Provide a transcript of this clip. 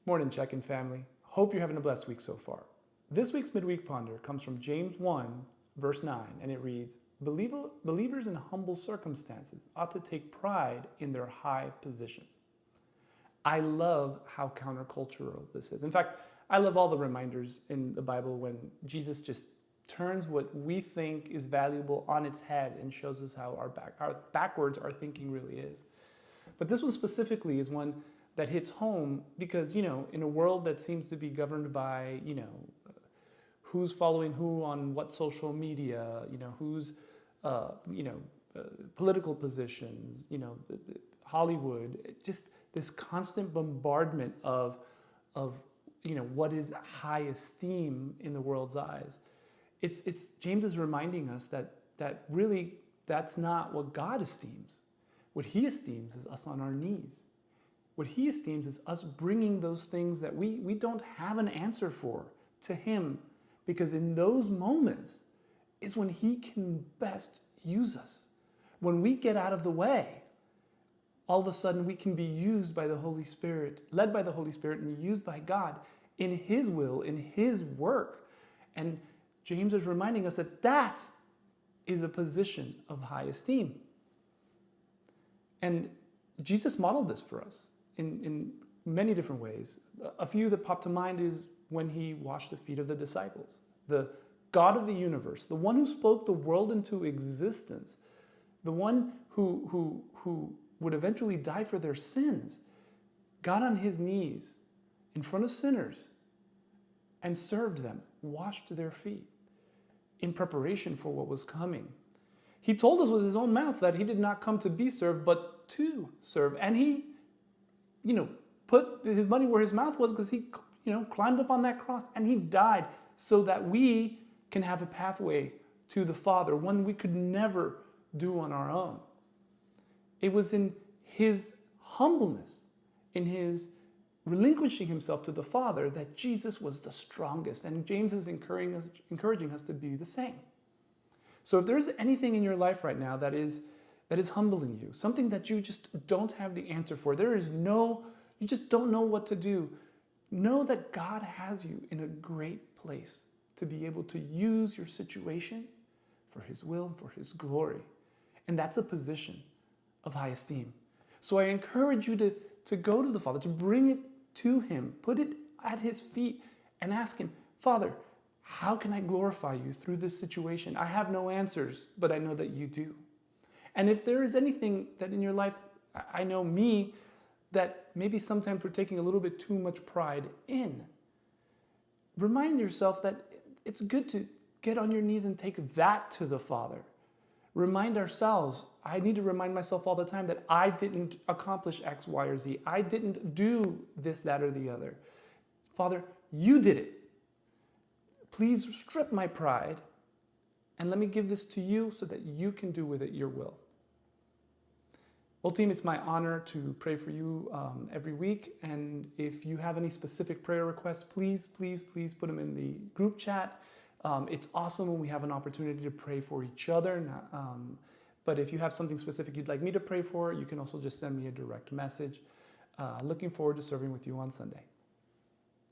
Morning, Check-in family. Hope you're having a blessed week so far. This week's Midweek Ponder comes from James 1, verse 9, and it reads, Believers in humble circumstances ought to take pride in their high position. I love how countercultural this is. In fact, I love all the reminders in the Bible when Jesus just turns what we think is valuable on its head and shows us how backwards our thinking really is. But this one specifically is one that hits home because, in a world that seems to be governed by, who's following who on what social media, who's, political positions, Hollywood, just this constant bombardment of what is high esteem in the world's eyes. It's James is reminding us that really that's not what God esteems. What he esteems is us on our knees. What he esteems is us bringing those things that we don't have an answer for to him, because in those moments is when he can best use us. When we get out of the way, all of a sudden we can be used by the Holy Spirit, led by the Holy Spirit, and used by God in his will, in his work. And James is reminding us that is a position of high esteem. And Jesus modeled this for us in many different ways. A few that pop to mind is when he washed the feet of the disciples. The God of the universe, the one who spoke the world into existence, the one who would eventually die for their sins, got on his knees in front of sinners and served them, washed their feet in preparation for what was coming. He told us with his own mouth that he did not come to be served, but to serve. And he, put his money where his mouth was, because he, climbed up on that cross and he died so that we can have a pathway to the Father, one we could never do on our own. It was in his humbleness, in his relinquishing himself to the Father, that Jesus was the strongest. And James is encouraging us to be the same. So if there's anything in your life right now that is humbling you, something that you just don't have the answer for, you just don't know what to do, know that God has you in a great place to be able to use your situation for his will and for his glory. And that's a position of high esteem. So I encourage you to go to the Father, to bring it to him, put it at his feet and ask him, Father, how can I glorify you through this situation? I have no answers, but I know that you do. And if there is anything that in your life, I know me, that maybe sometimes we're taking a little bit too much pride in, remind yourself that it's good to get on your knees and take that to the Father. Remind ourselves, I need to remind myself all the time that I didn't accomplish X, Y, or Z. I didn't do this, that, or the other. Father, you did it. Please strip my pride and let me give this to you so that you can do with it your will. Well, team, it's my honor to pray for you every week. And if you have any specific prayer requests, please put them in the group chat. It's awesome when we have an opportunity to pray for each other. But if you have something specific you'd like me to pray for, you can also just send me a direct message. Looking forward to serving with you on Sunday.